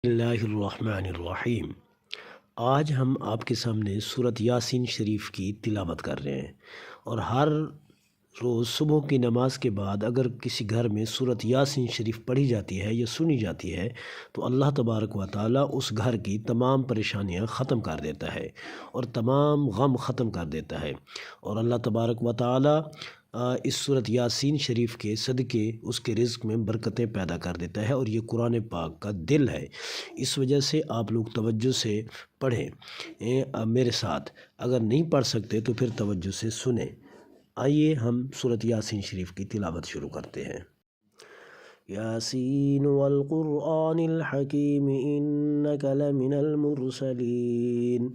बिस्मिल्लाहिर्रहमानिर्रहीम। आज हम आपके सामने सूरत यासीन शरीफ की तिलावत कर रहे हैं। और हर रोज़ सुबह की नमाज के बाद अगर किसी घर में सूरत यासीन शरीफ पढ़ी जाती है या सुनी जाती है तो अल्लाह तबारक व ताला उस घर की तमाम परेशानियां ख़त्म कर देता है और तमाम गम ख़त्म कर देता है। और अल्लाह तबारक व ताला इस सूरत यासीन शरीफ के सदक़े उसके रिज़्क़ में बरकतें पैदा कर देता है और ये कुरान पाक का दिल है। इस वजह से आप लोग तवज्जो से पढ़ें। मेरे साथ अगर नहीं पढ़ सकते तो फिर तवज्जो से सुने। आइए हम सूरत यासीन शरीफ की तिलावत शुरू करते हैं। यासीन वल क़ुरआनिल हकीम इन्नक लमिनल मुरसलीन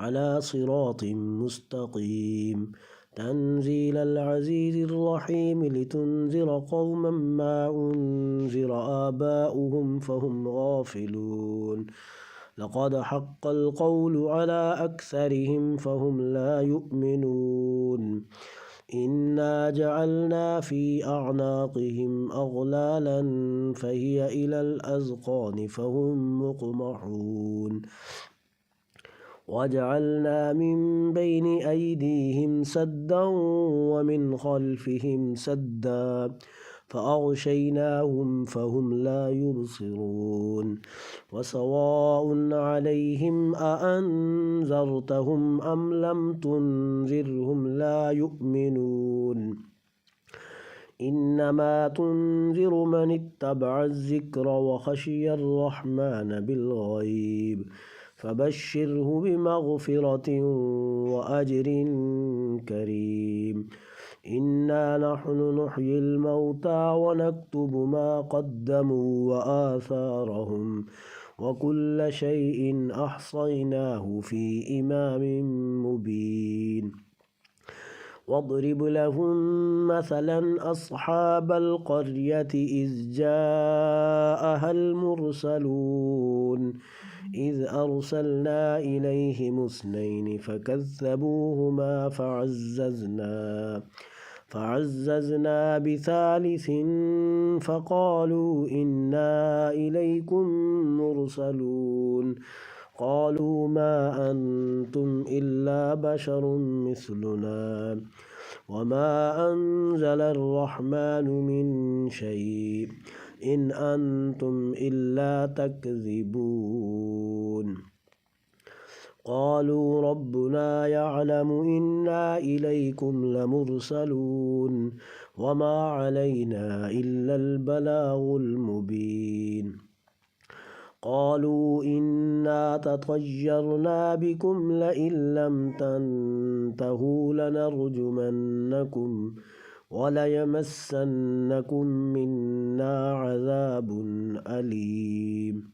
अला सिरातिम मुस्तक़ीम तंज़ीलल अज़ीज़िर रहीम लितुन्ज़िर क़ौमम मा उन्ज़िर आबाउहुम फ़हुम गाफ़िलून लक़द हक़्क़ल क़ौलु अला अक्सरिहिम फ़हुम ला युमिनून इन्ना जअलना फ़ी अअनाक़िहिम अग़लालन फ़हिय इलल अज़क़ानि फ़हुम मुक़महून वजअलना मिन बैनि अयदीहिम सद्दन वमिन ख़ल्फ़िहिम सद्दा फ़अग़शयनाहुम फ़हुम ला युबसिरून वसवाउन अलैहिम अअन्ज़रतहुम अम लम तुन्ज़िरहुम ला युमिनून इन्नमा तुन्ज़िर मन इत्तबअ-अज़्ज़िक्र वख़शिय अर्रहमान बिल्ग़ैब फ़बश्शिरहु बिमग़फ़िरतिन वअज्रिन करीम इन्ना नहनु नुह्यिल मौता वनक्तुबु मा क़द्दमू वआसारहुम वकुल्ल शैइन अहसयनाहु फ़ी इमामिन मुबीन वाضرب لهم مثلا أصحاب القرية إذ جاءها المرسلون إذ أرسلنا إليهم اثنين فكذبوهما فعززنا بثالث فقالوا إنا إليكم مرسلون قالوا ما أنتم إلا بشر مثلنا وما أنزل الرحمن من شيء إن أنتم إلا تكذبون قالوا ربنا يعلم إنا إليكم لمرسلون وما علينا إلا البلاغ المبين قالوا إنا تطيرنا بكم لئن لم تنتهوا لنرجمنكم وليمسنكم منا عذاب أليم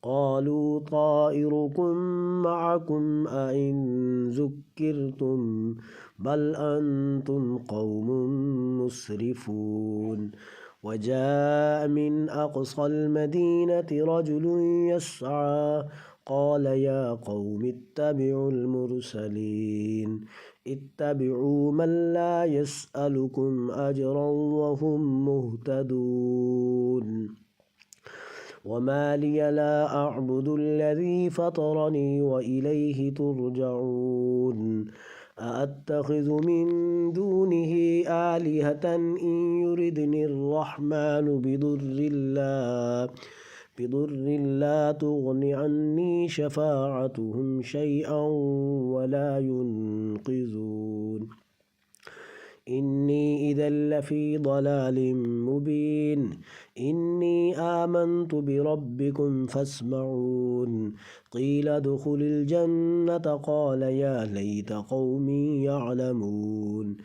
قالوا طائركم معكم أئن ذكرتم بل أنتم قوم مسرفون وجاء من أقصى المدينة رجل يسعى قال يا قوم اتبعوا المرسلين اتبعوا من لا يسألكم أجرا وهم مهتدون وما لي لا أعبد الذي فطرني وإليه ترجعون أأتخذ من دونه آلهة إن يردني الرحمن بضر لا تغن عني شفاعتهم شيئا ولا ينقذون إني إذا لفي ضلال مبين إني آمنت بربكم فاسمعون قيل ادخل الجنة قال يا ليت قومي يعلمون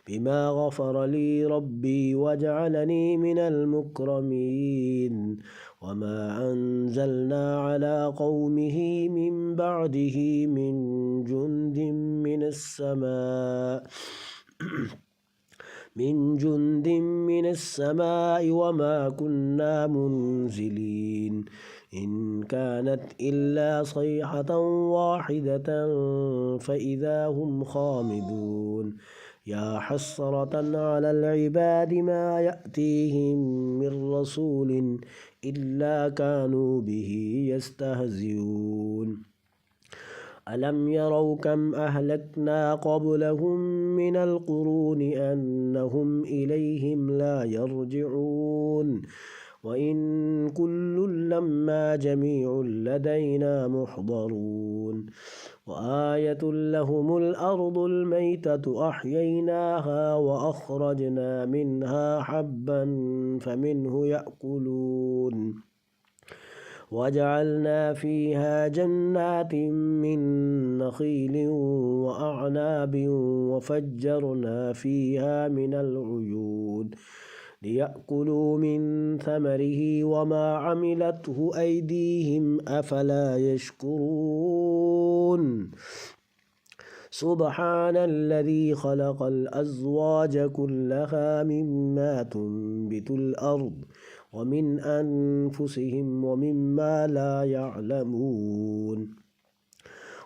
بما غفر لي ربي وجعلني من المكرمين وما أنزلنا على قومه من بعده من جند من السماء وما كنا منزلين إن كانت إلا صيحة واحدة فإذا هم خامدون يا حسرة على العباد ما يأتيهم من رسول إلا كانوا به يستهزئون ألم يروا كم أهلكنا قبلهم من القرون أنهم إليهم لا يرجعون وإن كل لما جميع لدينا محضرون وآية لهم الأرض الميتة أحييناها وأخرجنا منها حبا فمنه يأكلون وجعلنا فيها جنات من نخيل وأعناب وفجرنا فيها من العيون ليأكلوا من ثمره وما عملته أيديهم أفلا يشكرون سبحان الذي خلق الأزواج كلها مما تنبت الأرض ومن أنفسهم ومما لا يعلمون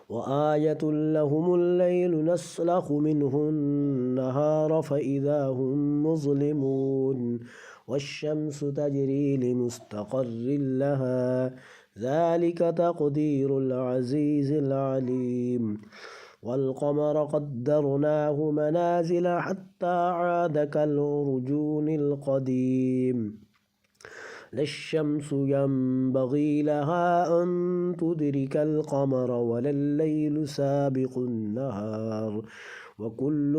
وآية لهم الليل نسلخ منه النهار فإذا هم مظلمون والشمس تجري لمستقر لها ذلك تقدير العزيز العليم والقمر قدرناه منازل حتى عاد كالعرجون القديم لا الشمس ينبغي لها أن تدرك القمر ولا الليل سابق النهار وكل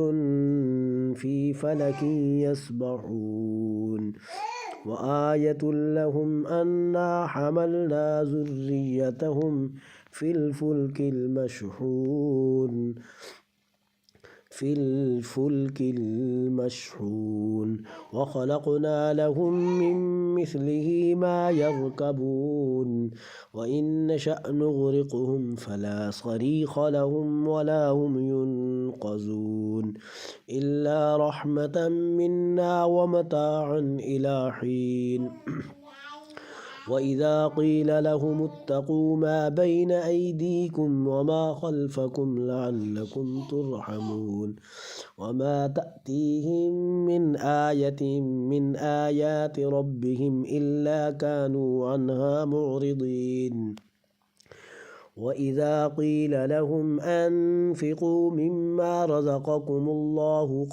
في فلك يسبحون وآية لهم أنا حملنا ذريتهم في الفلك المشحون وخلقنا لهم من مثله ما يركبون وإن نشأ نغرقهم فلا صريخ لهم ولا هم ينقذون إلا رحمة منا ومتاعا إلى حين وإذا قيل لهم اتقوا ما بين أيديكم وما خلفكم لعلكم ترحمون وما تأتيهم من آية من آيات ربهم إلا كانوا عنها معرضين وإذا قيل لهم أنفقوا مما رزقكم الله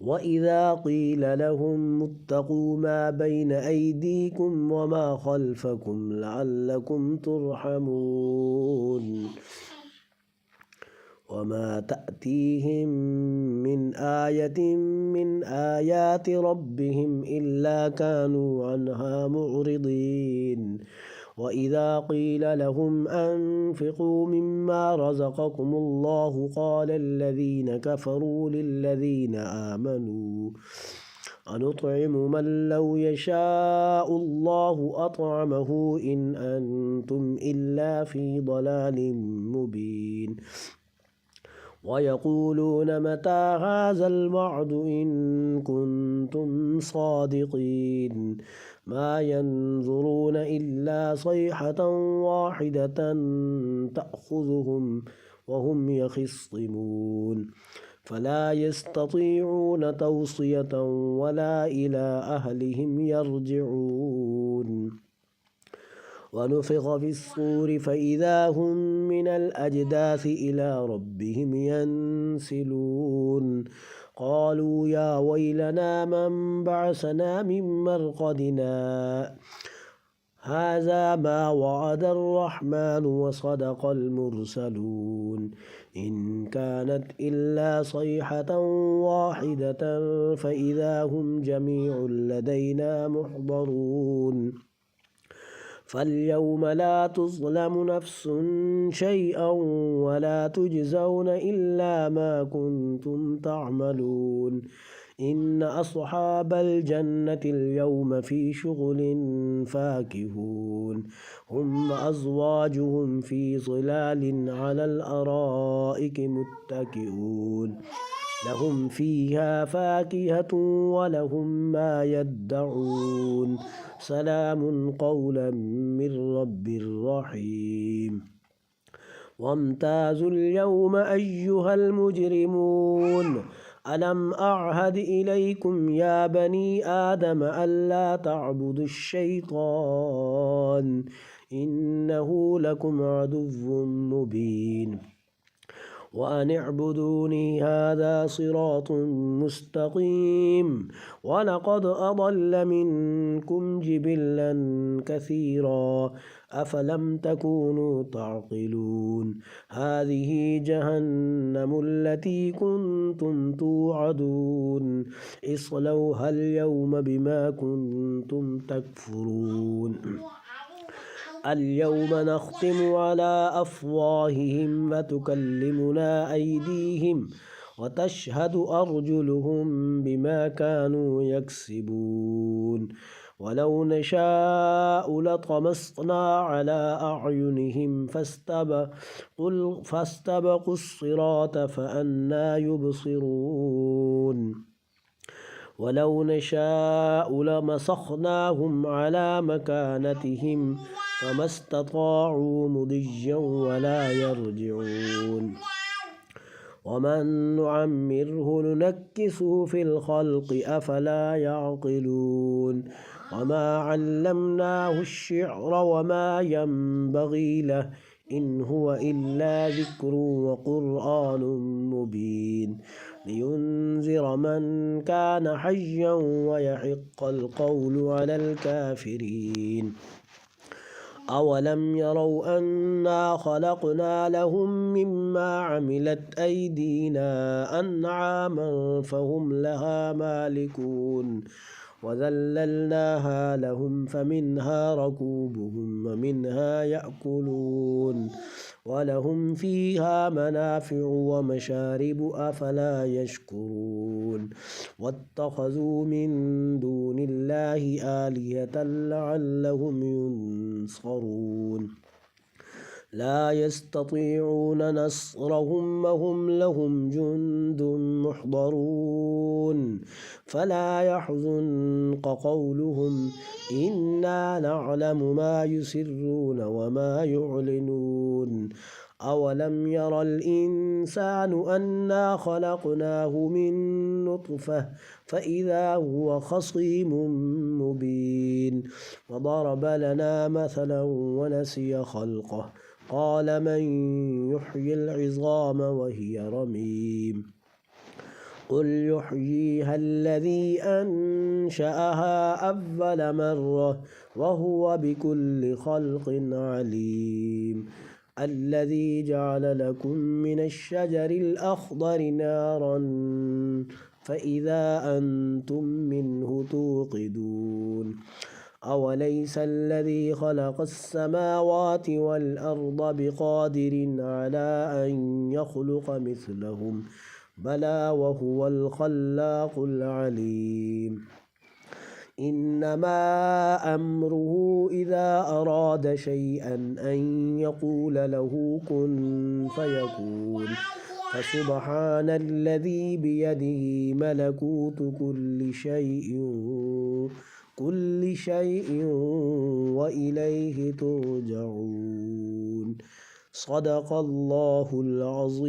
وإذا قيل لهم اتقوا ما بين أيديكم وما خلفكم لعلكم ترحمون وما تأتيهم من آية من آيات ربهم إلا كانوا عنها معرضين وإذا قيل لهم أنفقوا مما رزقكم الله قال الذين كفروا للذين آمنوا أنطعم من لو يشاء الله أطعمه إن أنتم إلا في ضلال مبين ويقولون متى هذا الوعد إن كنتم صادقين ما ينظرون إلا صيحة واحدة تأخذهم وهم يخصمون فلا يستطيعون توصية ولا إلى أهلهم يرجعون ونفخ في الصور فإذا هم من الأجداث إلى ربهم ينسلون قالوا يا ويلنا من بعثنا من مرقدنا هذا ما وعد الرحمن وصدق المرسلون إن كانت إلا صيحة واحدة فإذا هم جميع لدينا محضرون فاليوم لا تظلم نفس شيئا ولا تجزون إلا ما كنتم تعملون إن أصحاب الجنة اليوم في شغل فاكهون هم أزواجهم في ظلال على الأرائك متكئون لهم فيها فاكهة ولهم ما يدعون سلام قولا من رب رحيم. وامتازوا اليوم أيها المجرمون ألم أعهد إليكم يا بني آدم ألا تعبدوا الشيطان إنه لكم عدو مبين وأن اعبدوني هذا صراط مستقيم ولقد أضل منكم جبلا كثيرا أفلم تكونوا تعقلون هذه جهنم التي كنتم توعدون اصلوها اليوم بما كنتم تكفرون اليوم نختم على أفواههم وتكلمنا أيديهم وتشهد أرجلهم بما كانوا يكسبون ولو نشاء لطمسنا على أعينهم فاستبقوا الصراط فأنى يبصرون ولو نشاء لمسخناهم على مكانتهم فما استطاعوا مضيا ولا يرجعون ومن نعمره ننكسه في الخلق أفلا يعقلون وما علمناه الشعر وما ينبغي له إن هو إلا ذكر وقرآن مبين لينذر من كان حيا ويحق القول على الكافرين أولم يروا أنا خلقنا لهم مما عملت أيدينا أنعاما فهم لها مالكون وذللناها لهم فمنها ركوبهم ومنها يأكلون ولهم فيها منافع ومشارب أفلا يشكرون واتخذوا من دون الله آلهة لعلهم ينصرون لا يستطيعون نصرهم وهم لهم جند محضرون فلا يحزنك قولهم إنا نعلم ما يسرون وما يعلنون أولم ير الإنسان أنا خلقناه من نطفة فإذا هو خصيم مبين وضرب لنا مثلا ونسي خلقه قال من يحيي العظام وهي رميم قل يحييها الذي أنشأها أول مرة وهو بكل خلق عليم الذي جعل لكم من الشجر الأخضر نارا فإذا أنتم منه توقدون أوليس الذي خلق السماوات والأرض بقادر على أن يخلق مثلهم بلى وهو الخلاق العليم إنما أمره إذا أراد شيئا أن يقول له كن فيكون فسبحان الذي بيده ملكوت كل شيء وإليه ترجعون صدق الله العظيم.